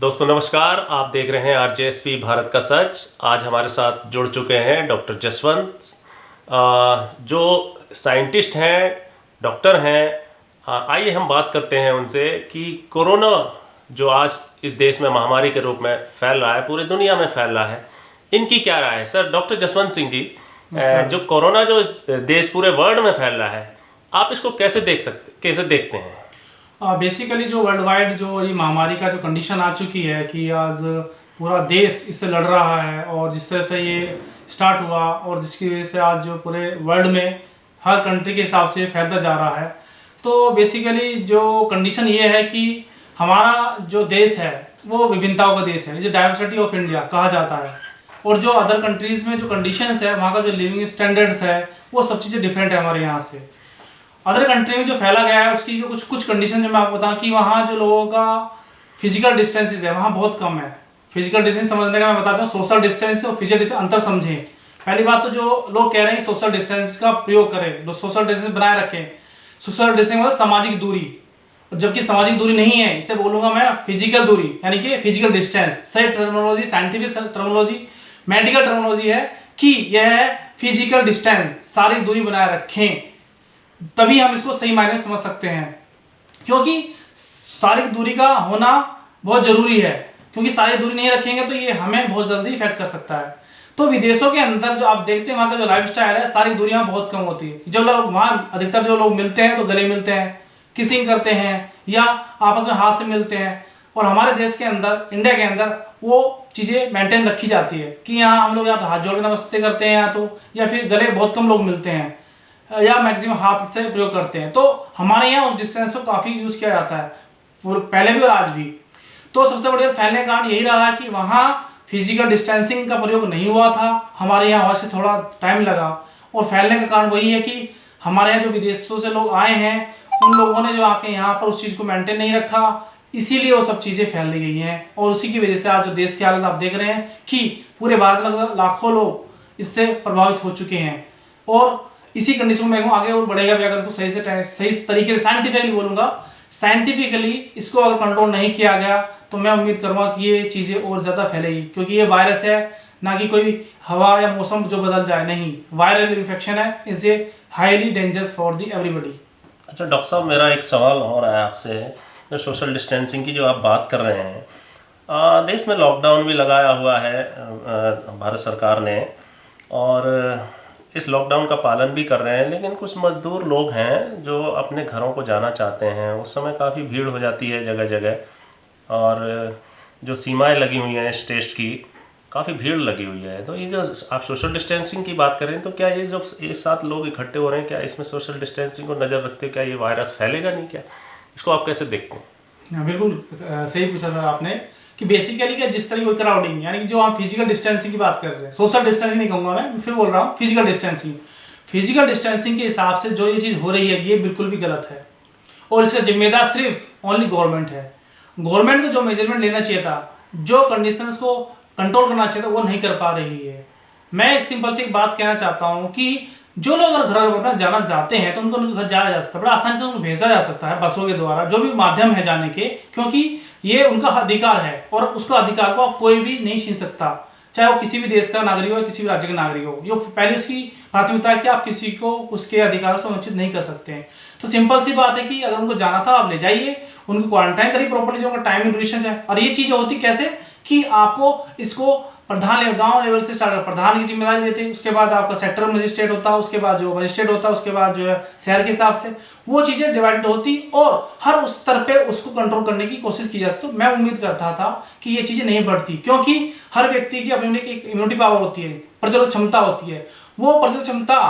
दोस्तों नमस्कार, आप देख रहे हैं RJSP भारत का सच। आज हमारे साथ जुड़ चुके हैं डॉक्टर जसवंत, जो साइंटिस्ट हैं, डॉक्टर हैं। आइए हम बात करते हैं उनसे कि कोरोना जो आज इस देश में महामारी के रूप में फैल रहा है, पूरी दुनिया में फैल रहा है, इनकी क्या राय है। सर, डॉक्टर जसवंत सिंह जी, जो कोरोना जो इस देश पूरे वर्ल्ड में फैल रहा है, आप इसको कैसे देखते हैं? बेसिकली जो वर्ल्ड वाइड जो ये महामारी का जो कंडीशन आ चुकी है कि आज पूरा देश इससे लड़ रहा है, और जिस तरह से ये स्टार्ट हुआ और जिसकी वजह से आज जो पूरे वर्ल्ड में हर कंट्री के हिसाब से फैलता जा रहा है। तो बेसिकली जो कंडीशन ये है कि हमारा जो देश है वो विभिन्नताओं का देश है, जो डाइवर्सिटी ऑफ इंडिया कहा जाता है। और जो अदर कंट्रीज़ में जो कंडीशंस है, वहाँ का जो लिविंग स्टैंडर्ड्स है, वो सब चीज़ें डिफरेंट है हमारे यहाँ से। अदर कंट्री में जो फैला गया है उसकी जो कुछ कंडीशन जो मैं आपको बताऊं कि वहाँ जो लोगों का फिजिकल डिस्टेंसेस है वहाँ बहुत कम है। फिजिकल डिस्टेंस समझने का मैं बताता हूँ, सोशल डिस्टेंस और फिजिकल डिस्टेंस अंतर समझें। पहली बात तो जो लोग कह रहे हैं सोशल डिस्टेंस का प्रयोग करें, जो सोशल डिस्टेंस बनाए रखें। सोशल डिस्टेंस मतलब सामाजिक दूरी, जबकि सामाजिक दूरी नहीं है, इसे बोलूँगा मैं फिजिकल दूरी, यानी कि फिजिकल डिस्टेंस। सही terminology, scientific terminology, medical terminology है कि यह है फिजिकल डिस्टेंस, शारीरिक दूरी बनाए रखें, तभी हम इसको सही मायने में समझ सकते हैं। क्योंकि शारीरिक दूरी का होना बहुत जरूरी है, क्योंकि शारीरिक दूरी नहीं रखेंगे तो ये हमें बहुत जल्दी इफेक्ट कर सकता है। तो विदेशों के अंदर जो आप देखते हैं वहाँ का जो लाइफ स्टाइल है, शारीरिक दूरियाँ बहुत कम होती है। जब लोग वहाँ अधिकतर जो लोग मिलते हैं तो गले मिलते हैं, किसिंग करते हैं या आपस में हाथ से मिलते हैं। और हमारे देश के अंदर, इंडिया के अंदर वो चीज़ें मेंटेन रखी जाती है कि यहाँ हम लोग या तो हाथ जोड़ के नमस्ते करते हैं या फिर गले बहुत कम लोग मिलते हैं या मैक्सिमम हाथ से प्रयोग करते हैं। तो हमारे यहाँ उस डिस्टेंस को काफ़ी यूज़ किया जाता है, पहले भी और आज भी। तो सबसे बढ़िया फैलने का कारण यही रहा है कि वहाँ फिजिकल डिस्टेंसिंग का प्रयोग नहीं हुआ था, हमारे यहाँ वैसे थोड़ा टाइम लगा। और फैलने का कारण वही है कि हमारे यहाँ जो विदेशों से लोग आए हैं, उन लोगों ने जो आके यहाँ पर उस चीज़ को मेंटेन नहीं रखा, इसीलिए वो सब चीज़ें फैल गई हैं। और उसी की वजह से आज जो देश की हालत आप देख रहे हैं कि पूरे भारत में लाखों लोग इससे प्रभावित हो चुके हैं। और इसी कंडीशन में आगे और बढ़ेगा भी, अगर इसको सही तरीके से साइंटिफिकली बोलूँगा, साइंटिफिकली इसको अगर कंट्रोल नहीं किया गया तो मैं उम्मीद करूँगा कि ये चीज़ें और ज़्यादा फैलेगी। क्योंकि ये वायरस है, ना कि कोई हवा या मौसम जो बदल जाए, नहीं, वायरल इन्फेक्शन है, इससे highly dangerous for the everybody. अच्छा डॉक्टर साहब, मेरा एक सवाल हो रहा है आपसे। जो सोशल डिस्टेंसिंग की जो आप बात कर रहे हैं, देश में लॉकडाउन भी लगाया हुआ है भारत सरकार ने, और इस लॉकडाउन का पालन भी कर रहे हैं, लेकिन कुछ मजदूर लोग हैं जो अपने घरों को जाना चाहते हैं। उस समय काफ़ी भीड़ हो जाती है जगह जगह, और जो सीमाएं लगी हुई हैं स्टेट की, काफ़ी भीड़ लगी हुई है। तो ये जो आप सोशल डिस्टेंसिंग की बात करें, तो क्या ये जो एक साथ लोग इकट्ठे हो रहे हैं, क्या इसमें सोशल डिस्टेंसिंग को नज़र रखते क्या ये वायरस फैलेगा नहीं? क्या इसको आप कैसे देखते हैं? बिल्कुल सही पूछा था आपने कि बेसिकली क्या जिस तरीके की क्राउडिंग, यानी कि जो हम फिजिकल डिस्टेंसिंग की बात कर रहे हैं, सोशल डिस्टेंसिंग नहीं कहूँगा मैं, फिर बोल रहा हूँ फिजिकल डिस्टेंसिंग। फिजिकल डिस्टेंसिंग के हिसाब से जो ये चीज़ हो रही है, ये बिल्कुल भी गलत है, और इसका जिम्मेदार सिर्फ ओनली गवर्नमेंट है। गवर्नमेंट को जो मेजरमेंट लेना चाहिए था, जो कंडीशंस को कंट्रोल करना चाहिए था, वो नहीं कर पा रही है। मैं एक सिंपल सी बात कहना चाहता हूँ कि जो लोग अगर घर अपना जाना चाहते हैं तो उनको घर जाया जा सकता है, बड़ा आसानी से उनको भेजा जा सकता है बसों के द्वारा, जो भी माध्यम है जाने के, क्योंकि ये उनका अधिकार है और उसका अधिकार को कोई भी नहीं छीन सकता, चाहे वो किसी भी देश का नागरिक हो या किसी भी राज्य का नागरिक हो। ये पहले उसकी प्राथमिकता है कि आप किसी को उसके अधिकार से वंचित नहीं कर सकते हैं। तो सिंपल सी बात है कि अगर उनको जाना था, आप ले जाइए, उनको क्वारंटाइन करिए प्रॉपर्ली, जो उनका टाइम ड्यूरेशन है। और ये चीज़ें होती कैसे कि आपको इसको प्रधान गांव लेवल से स्टार्ट, प्रधान की जिम्मेदारी देते हैं, उसके बाद आपका सेक्टर मजिस्ट्रेट होता है, उसके बाद जो मजिस्ट्रेट होता है, उसके बाद जो है शहर के हिसाब से वो चीज़ें डिवाइडेड होती और हर उस स्तर पे उसको कंट्रोल करने की कोशिश की जाती। तो मैं उम्मीद करता था कि ये चीज़ें नहीं बढ़ती, क्योंकि हर व्यक्ति की अपनी एक इम्यूनिटी पावर होती है, प्रतिरोधक क्षमता होती है। वो प्रतिरोधक क्षमता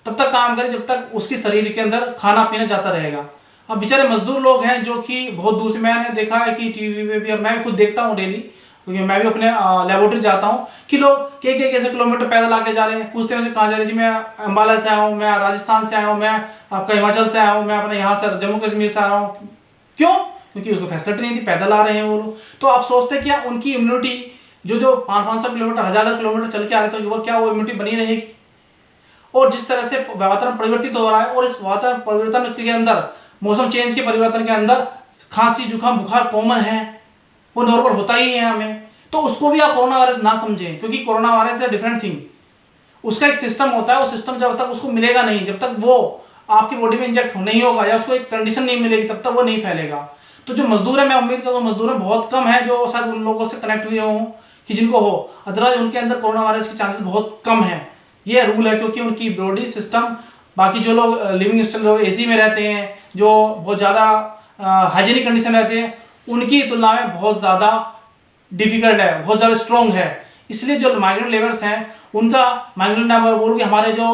तब तक काम करे जब तक उसके शरीर के अंदर खाना पीना जाता रहेगा। अब बेचारे मजदूर लोग हैं जो कि बहुत दूर से, मैंने देखा है कि टीवी पे भी, और मैं भी खुद देखता हूँ डेली, क्योंकि मैं भी अपने लेबोरेटरी जाता हूँ, कि लोग कैसे किलोमीटर पैदल आके जा रहे हैं, पूछते हैं कहाँ जा रहे हैं जी, मैं अम्बाला से आया हूँ, मैं राजस्थान से आया हूँ, मैं आपका हिमाचल से आया हूँ, मैं अपने यहाँ से जम्मू कश्मीर से आया हूँ। क्यों? क्योंकि उसको फैसिलिटी नहीं थी, पैदल आ रहे हैं वो लोग। तो आप सोचते हैं क्या उनकी इम्यूनिटी जो 500 किलोमीटर, 1000 किलोमीटर चल के आ रहे थे, वो क्या वो इम्यूनिटी बनी रहेगी? और जिस तरह से वातावरण परिवर्तित हो रहा है, और इस वातावरण परिवर्तन के अंदर, मौसम चेंज के परिवर्तन के अंदर खांसी जुकाम बुखार कॉमन है, वो नॉर्मल होता ही है हमें, तो उसको भी आप कोरोना वायरस ना समझें, क्योंकि कोरोना वायरस है डिफरेंट थिंग। उसका एक सिस्टम होता है, वो सिस्टम जब तक उसको मिलेगा नहीं, जब तक वो आपकी बॉडी में इंजेक्ट नहीं होगा या उसको एक कंडीशन नहीं मिलेगी, तब तक वो नहीं फैलेगा। तो जो मजदूर है, मैं उम्मीद करता हूँ मजदूर बहुत कम है जो शायद उन लोगों से कनेक्ट हुए हों कि जिनको हो, अदरवाइज उनके अंदर कोरोना वायरस के चांसेस बहुत कम है। ये रूल है, क्योंकि उनकी बॉडी सिस्टम, बाकी जो लोग लिविंग स्टाइल लोग एसी में रहते हैं, जो बहुत ज़्यादा हाइजीनिक कंडीशन रहते हैं, उनकी तुलना में बहुत ज़्यादा डिफिकल्ट है, बहुत ज़्यादा स्ट्रॉन्ग है। इसलिए जो माइग्रेंट लेबर्स हैं उनका, माइग्रेंट मैं बोलूँ कि हमारे जो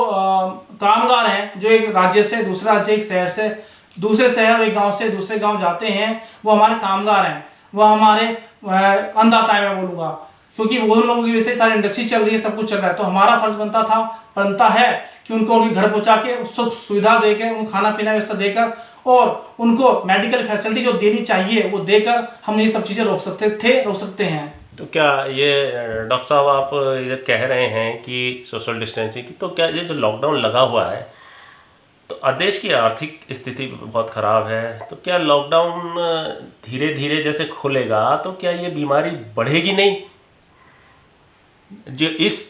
कामगार हैं जो एक राज्य से दूसरे राज्य, एक शहर से दूसरे शहर, एक गांव से दूसरे गांव जाते हैं, वो हमारे कामगार हैं, वो हमारे अन्नदाता है मैं बोलूँगा, क्योंकि वो लोगों की वजह से सारी इंडस्ट्री चल रही है, सब कुछ चल रहा है। तो हमारा फर्ज बनता है कि उनको उनके घर पहुँचा के सुख सुविधा देकर, उनको खाना पीना व्यवस्था देकर और उनको मेडिकल फैसिलिटी जो देनी चाहिए वो देकर हम ये सब चीज़ें रोक सकते हैं। तो क्या ये डॉक्टर साहब आप ये कह रहे हैं कि सोशल डिस्टेंसिंग की, तो क्या ये जो लॉकडाउन लगा हुआ है तो देश की आर्थिक स्थिति बहुत ख़राब है, तो क्या लॉकडाउन धीरे धीरे जैसे खुलेगा तो क्या ये बीमारी बढ़ेगी नहीं? जो इस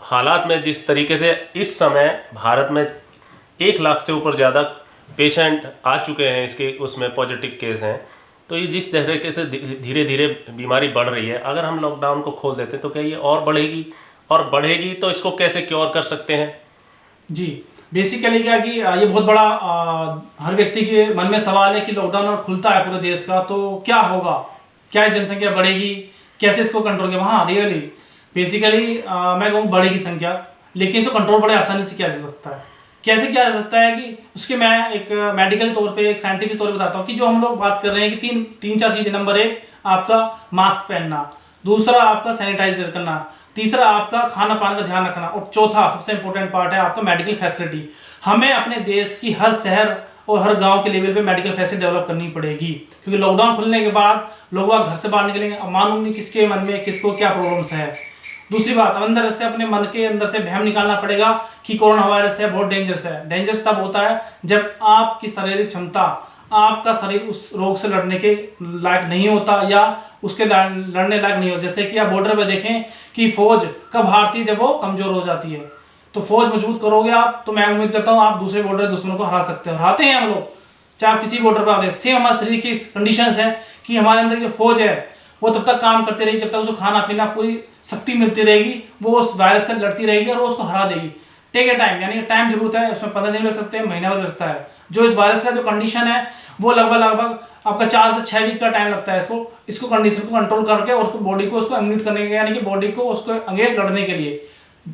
हालात में जिस तरीके से इस समय भारत में 1 लाख से ऊपर ज़्यादा पेशेंट आ चुके हैं, इसके उसमें पॉजिटिव केस हैं, तो ये जिस तरीके से धीरे धीरे बीमारी बढ़ रही है, अगर हम लॉकडाउन को खोल देते तो क्या ये और बढ़ेगी? और बढ़ेगी तो इसको कैसे क्योर कर सकते हैं? जी, बेसिकली क्या कि ये बहुत बड़ा हर व्यक्ति के मन में सवाल है कि लॉकडाउन और खुलता है पूरे देश का तो क्या होगा, क्या जनसंख्या बढ़ेगी, कैसे इसको कंट्रोल किया? हाँ, रियली बेसिकली मैं कहूँ बढ़ेगी संख्या, लेकिन इसको कंट्रोल बड़े आसानी से किया जा सकता है। कैसे किया जा सकता है कि उसके मैं एक मेडिकल तौर पे, एक साइंटिफिक तौर पे बताता हूँ कि जो हम लोग बात कर रहे हैं कि तीन चार चीज़ें। नंबर 1 आपका मास्क पहनना, दूसरा आपका सैनिटाइजर करना, तीसरा आपका खाना पानी का ध्यान रखना, और चौथा सबसे इंपॉर्टेंट पार्ट है आपका मेडिकल फैसिलिटी। हमें अपने देश की हर शहर और हर गांव के लेवल पे मेडिकल फैसिलिटी डेवलप करनी पड़ेगी, क्योंकि लॉकडाउन खुलने के बाद लोग घर से बाहर निकलेंगे, मालूम नहीं किसके मन में किसको क्या प्रॉब्लम्स है। दूसरी बात, अंदर से अपने मन के अंदर से वहम निकालना पड़ेगा कि कोरोना वायरस है, बहुत डेंजरस है। डेंजरस तब होता है जब आपकी शारीरिक क्षमता, आपका शरीर उस रोग से लड़ने के लायक नहीं होता या उसके लड़ने लायक नहीं होता। जैसे कि आप बॉर्डर पे देखें कि फौज कब हारती है, जब वो कमजोर हो जाती है। तो फौज मजबूत करोगे आप तो मैं उम्मीद करता हूँ आप दूसरे बॉर्डर दुश्मनों को हरा सकते हो। हराते हैं हम लोग, चाहे आप किसी बॉर्डर पर आ रहे। सेम हमारे शरीर की कंडीशन है कि हमारे अंदर जो फौज है वो तब तक काम करती रहेगी जब तक उसको खाना पीना पूरी शक्ति मिलती रहेगी, वो उस वायरस से लड़ती रहेगी और वो उसको हरा देगी। टेक ए टाइम, यानी टाइम जरूरत है, उसमें 15 दिन लग सकते हैं, महीना लग सकता है। जो इस वायरस का जो कंडीशन है वो लगभग आपका 4 से 6 वीक का टाइम लगता है इसको कंडीशन को कंट्रोल करके और उसको बॉडी को उसको इम्यूनिट करने के, यानी कि बॉडी को उसको अगेंस्ट लड़ने के लिए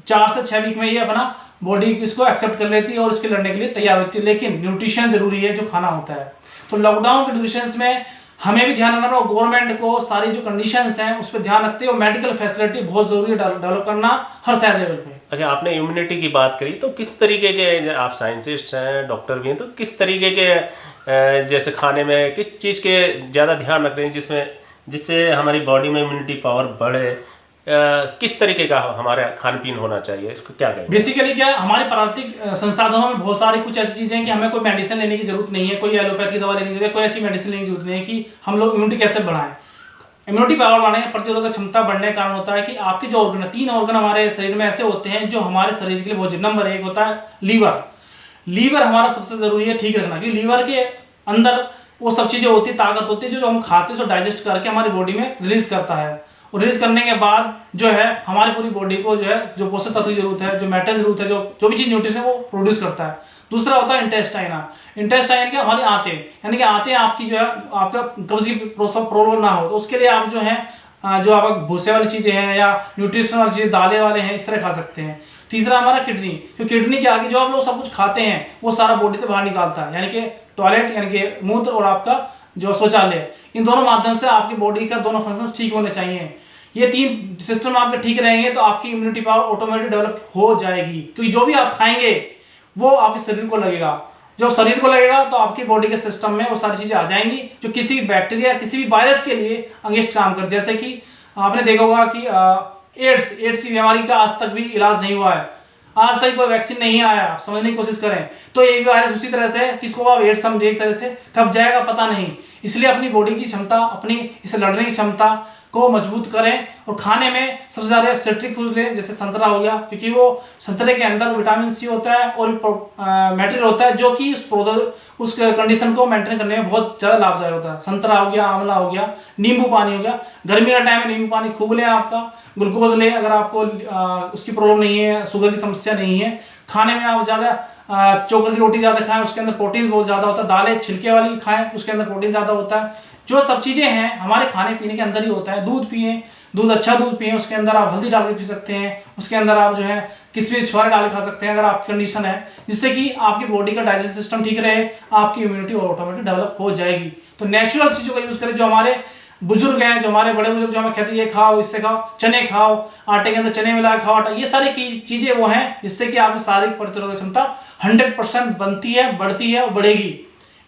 4 से 6 वीक में ये अपना बॉडी इसको एक्सेप्ट कर लेती है और इसके लड़ने के लिए तैयार होती है। लेकिन न्यूट्रिशन जरूरी है, जो खाना होता है। तो लॉकडाउन के ड्यूरेशन में हमें भी ध्यान रखना, गवर्नमेंट को सारी जो कंडीशंस हैं उस पर ध्यान रखते हुए मेडिकल फैसिलिटी बहुत जरूरी है डेवलप करना हर शहर लेवल पे। अच्छा, आपने इम्यूनिटी की बात करी, तो किस तरीके के, आप साइंटिस्ट हैं, डॉक्टर भी हैं, तो किस तरीके के जैसे खाने में किस चीज़ के ज़्यादा ध्यान रख रहे हैं जिससे हमारी बॉडी में इम्यूनिटी पावर बढ़े? किस तरीके का हमारा खान पीन होना चाहिए, इसको क्या कहें? बेसिकली क्या, हमारे प्राकृतिक संसाधनों में बहुत सारी कुछ ऐसी चीजें हैं कि हमें कोई मेडिसिन लेने की जरूरत नहीं है, कोई एलोपैथी दवा लेने की जरूरत है, कोई ऐसी मेडिसिन लेने की जरूरत नहीं है कि हम लोग इम्यूनिटी कैसे बढ़ाएं। इम्यूनिटी पावर बढ़ाने, प्रतिरोधक क्षमता बढ़ने का कारण होता है कि आपके जो ऑर्गन, 3 ऑर्गन हमारे शरीर में ऐसे होते हैं जो हमारे शरीर के लिए बहुत। नंबर 1 होता है लीवर। लीवर हमारा सबसे जरूरी है ठीक रखना, क्योंकि लीवर के अंदर वो सब चीजें होती है, ताकत होती है जो हम खाते हैं, उसको डाइजेस्ट करके हमारी बॉडी में रिलीज करता है। और रिलीज करने के बाद जो है हमारी पूरी बॉडी को जो है जो पोषक तत्व की जरूरत है, जो मेटल जरूरत है, जो भी चीज न्यूट्रिशन वो प्रोड्यूस करता है। दूसरा होता है इंटेस्टाइना। इंटेस्टाइन क्या, हमारी आंतें, यानी कि आंतें आपकी जो है आपका कब्ज की प्रॉब्लम ना हो, तो उसके लिए आप जो है जो आप भूसे वाली चीजें हैं या न्यूट्रिशन वाली चीजें, दालें वाले हैं, इस तरह खा सकते हैं। तीसरा हमारा किडनी, तो किडनी के आगे जो आप लोग सब कुछ खाते हैं वो सारा बॉडी से बाहर निकालता है, यानी कि टॉयलेट, यानी कि मूत्र, और आपका जो शौचालय, इन दोनों माध्यम से आपकी बॉडी का दोनों फंक्शंस ठीक होने चाहिए। ये 3 सिस्टम आपके ठीक रहेंगे तो आपकी इम्यूनिटी पावर ऑटोमेटिक डेवलप हो जाएगी, क्योंकि जो भी आप खाएंगे वो आपके शरीर को लगेगा। जब शरीर को लगेगा तो आपकी बॉडी के सिस्टम में वो सारी चीजें आ जाएंगी जो किसी भी बैक्टीरिया, किसी भी वायरस के लिए अगेंस्ट काम कर। जैसे कि आपने देखा होगा कि एड्स की बीमारी का आज तक भी इलाज नहीं हुआ है। आज तक कोई वैक्सीन नहीं आया, आप समझने की कोशिश करें। तो ये वायरस उसी तरह से किसको आप एड्स समझे एक तरह से, कब जाएगा पता नहीं। इसलिए अपनी बॉडी की क्षमता, अपनी इससे लड़ने की क्षमता को मजबूत करें। और खाने में सबसे ज़्यादा सिट्रिक फ्रूट लें, जैसे संतरा हो गया, क्योंकि वो संतरे के अंदर विटामिन सी होता है और मटेरियल होता है जो कि उस कंडीशन को मेंटेन करने में बहुत ज़्यादा लाभदायक होता है। संतरा हो गया, आंवला हो गया, नींबू पानी हो गया। गर्मी का टाइम में नींबू पानी खूब लें। आपका ग्लूकोज लें अगर आपको उसकी प्रॉब्लम नहीं है, शुगर की समस्या नहीं है। खाने में आप ज़्यादा चोकर की रोटी ज़्यादा खाएं, उसके अंदर प्रोटीन बहुत ज़्यादा होता है। दालें छिलके वाली खाएं, उसके अंदर प्रोटीन ज़्यादा होता है। जो सब चीज़ें हैं हमारे खाने पीने के अंदर ही होता है। दूध पिएं, दूध अच्छा दूध पिएं, उसके अंदर आप हल्दी डाल के पी सकते हैं, उसके अंदर आप जो है किशमिश छुहारे डाल के खा सकते हैं अगर आपकी कंडीशन है, जिससे कि आपकी बॉडी का डाइजेस्ट सिस्टम ठीक रहे, आपकी इम्यूनिटी ऑटोमेटिक डेवलप हो जाएगी। तो नेचुरल चीज़ों का यूज़ करें। जो हमारे बुजुर्ग हैं, जो हमारे बड़े बुजुर्ग जो हमें कहते हैं ये खाओ, इससे खाओ, चने खाओ, आटे के अंदर चने मिला खाओ आटा, ये सारी चीज़ें वो हैं जिससे कि आपकी शारीरिक प्रतिरोधक क्षमता 100% बनती है, बढ़ती है और बढ़ेगी।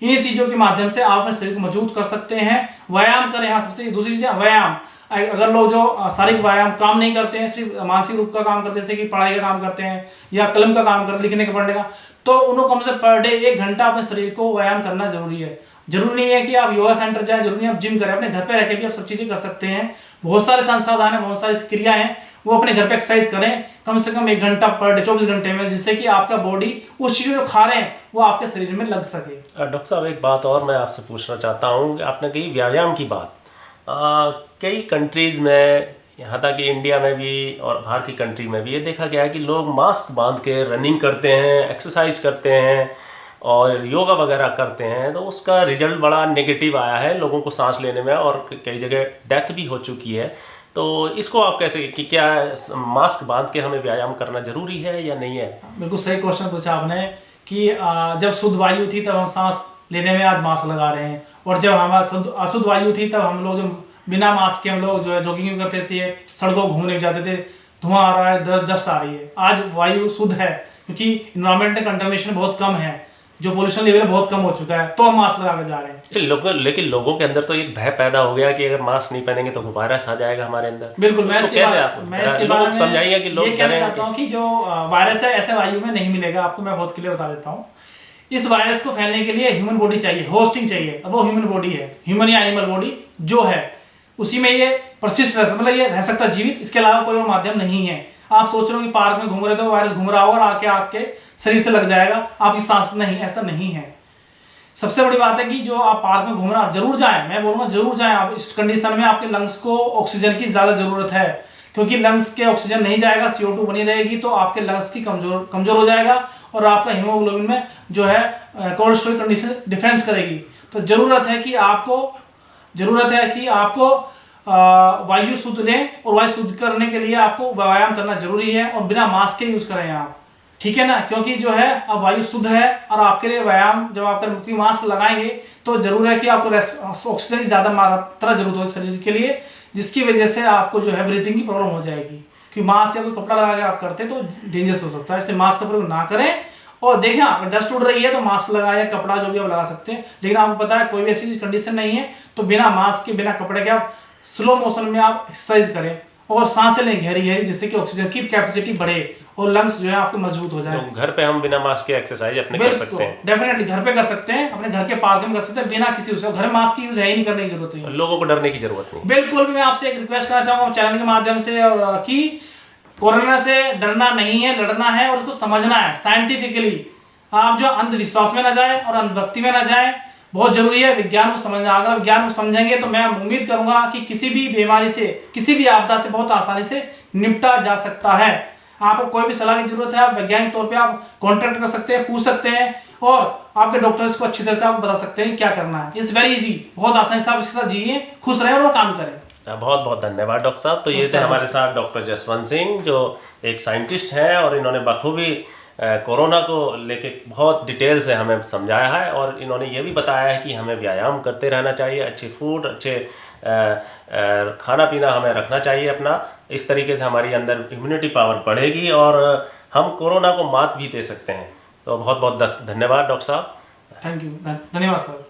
इन्हीं चीज़ों के माध्यम से आप अपने शरीर को मजबूत कर सकते हैं। व्यायाम करें। हाँ, सबसे दूसरी चीज़ व्यायाम। अगर लोग जो शारीरिक व्यायाम काम नहीं करते हैं, सिर्फ मानसिक रूप का काम करते हैं, जैसे कि पढ़ाई का काम करते हैं या कलम का काम करते, लिखने का, पढ़ने का, तो उनको कम से पर डे 1 घंटा अपने शरीर को व्यायाम करना जरूरी है। जरूरी नहीं है कि आप योगा सेंटर जाएं, जरूरी नहीं आप जिम करें, अपने घर पे रह के भी आप सब चीज़ें कर सकते हैं। बहुत सारे संसाधन हैं, बहुत सारी क्रिया हैं, वो अपने घर पे एक्सरसाइज करें कम से कम 1 घंटा पर डे 24 घंटे में, जिससे कि आपका बॉडी उस चीज़ जो खा रहे हैं वो आपके शरीर में लग सके। डॉक्टर साहब, एक बात और मैं आपसे पूछना चाहता हूँ। आपने कही व्यायाम की बात, कई कंट्रीज़ में, यहाँ तक कि इंडिया में भी और बाहर की कंट्री में भी ये देखा गया है कि लोग मास्क बांध के रनिंग करते हैं, एक्सरसाइज करते हैं और योगा वगैरह करते हैं, तो उसका रिजल्ट बड़ा नेगेटिव आया है लोगों को सांस लेने में, और कई जगह डेथ भी हो चुकी है। तो इसको आप कैसे, कि क्या मास्क बांध के हमें व्यायाम करना जरूरी है या नहीं है? बिल्कुल सही क्वेश्चन पूछा आपने कि जब शुद्ध वायु थी तब हम सांस लेने में आज मास्क लगा रहे हैं, और जब हमारा अशुद्ध वायु थी तब हम लोग जो बिना मास्क के हम लोग जो है जॉगिंग करते थे, सड़कों घूमने जाते थे, धुआं आ रहा है, डस्ट आ रही है। आज वायु शुद्ध है क्योंकि इन्वायरमेंट कंटामिनेशन बहुत कम है, जो पोल्यूशन लेवल बहुत कम हो चुका है, तो हम मास्क लगा के जा रहे हैं। लेकिन लोगों के अंदर तो एक भय पैदा हो गया कि अगर मास्क नहीं पहनेंगे तो वायरस आ जाएगा हमारे अंदर। बिल्कुल, मैं इसके बारे में समझाइए कि लोग कहना चाहता हूँ कि जो वायरस है ऐसे वायु में नहीं मिलेगा आपको। मैं बहुत क्लियर बता देता हूँ। इस वायरस को फैलने के लिए ह्यूमन बॉडी चाहिए, होस्टिंग चाहिए। अब वो ह्यूमन बॉडी है, ह्यूमन या एनिमल बॉडी जो है, उसी में ये प्रशिष्ट रह, मतलब ये रह सकता जीवित, इसके अलावा कोई और माध्यम नहीं है। आप सोच रहे हो कि पार्क में घूम रहे तो वायरस घूम रहा होगा और आके आपके शरीर से लग जाएगा, आपकी सांस नहीं, ऐसा नहीं है। सबसे बड़ी बात है कि जो आप पार्क में घूमना जरूर जाएं, मैं बोलूँगा जरूर जाएं। आप इस कंडीशन में आपके लंग्स को ऑक्सीजन की ज़्यादा ज़रूरत है, क्योंकि लंग्स के ऑक्सीजन नहीं जाएगा, CO2 बनी रहेगी, तो आपके लंग्स की कमजोर हो जाएगा और आपका हीमोग्लोबिन में जो है कोलेस्ट्रॉल कंडीशन डिफरेंस करेगी। तो ज़रूरत है कि आपको वायु शुद्ध लें, और वायु शुद्ध करने के लिए आपको व्यायाम करना जरूरी है, और बिना मास्क के यूज़ करें आप, ठीक है ना। क्योंकि जो है अब वायु शुद्ध है और आपके लिए व्यायाम, जब आप मास्क लगाएंगे तो जरूर है कि आपको ऑक्सीजन की ज़्यादा मात्रा जरूरत हो शरीर के लिए, जिसकी वजह से आपको जो है ब्रीथिंग की प्रॉब्लम हो जाएगी। क्योंकि मास्क या कोई कपड़ा लगा के आप करते तो डेंजरस हो सकता है, इसलिए मास्क का प्रयोग ना करें। और देखिए अगर डस्ट उड़ रही है तो मास्क लगाए या कपड़ा जो भी आप लगा सकते हैं, लेकिन आपको पता है कोई भी ऐसी कंडीशन नहीं है तो बिना मास्क के, बिना कपड़े के आप स्लो मोशन में आप एक्सरसाइज करें और सांसें लें गहरी गहरी, जिससे कि ऑक्सीजन की कैपेसिटी बढ़े और लंग्स जो है आपके मजबूत हो जाए। तो घर पे हम बिना मास्क के एक्सरसाइज अपने कर सकते हैं? डेफिनेटली घर पे कर सकते हैं, अपने घर के पार्क में कर सकते हैं, बिना किसी उससे। घर में मास्क की यूज है ही नहीं, करने की जरूरत है, लोगों को डरने की जरूरत नहीं। बिल्कुल भी। मैं आपसे एक रिक्वेस्ट करना चाहूंगा चैनल के माध्यम से, और कि कोरोना से डरना नहीं है, लड़ना है और उसको समझना है साइंटिफिकली। आप जो अंधविश्वास में ना जाए और अंधभक्ति में ना जाए, बहुत जरूरी है विज्ञान को समझना। अगर आप विज्ञान को समझेंगे तो मैं उम्मीद करूंगा कि किसी भी बीमारी से, किसी भी आपदा से बहुत आसानी से निपटा जा सकता है। आपको कोई भी सलाह की जरूरत है, आप वैज्ञानिक तौर पे आप कांटेक्ट कर सकते हैं, पूछ सकते हैं, और आपके डॉक्टर्स को अच्छी तरह से आप बता सकते हैं क्या करना है। इट्स वेरी इजी, बहुत आसानी से आप इसके साथ जिए, खुश रहें और काम करें। बहुत बहुत धन्यवाद डॉक्टर साहब। तो ये थे हमारे साथ डॉक्टर जसवंत सिंह, जो एक साइंटिस्ट हैं, और इन्होंने बखूबी कोरोना को लेके बहुत डिटेल से हमें समझाया है, और इन्होंने ये भी बताया है कि हमें व्यायाम करते रहना चाहिए, अच्छे फूड, अच्छे खाना पीना हमें रखना चाहिए अपना। इस तरीके से हमारी अंदर इम्यूनिटी पावर बढ़ेगी और हम कोरोना को मात भी दे सकते हैं। तो बहुत बहुत धन्यवाद डॉक्टर साहब। थैंक यू, धन्यवाद सर।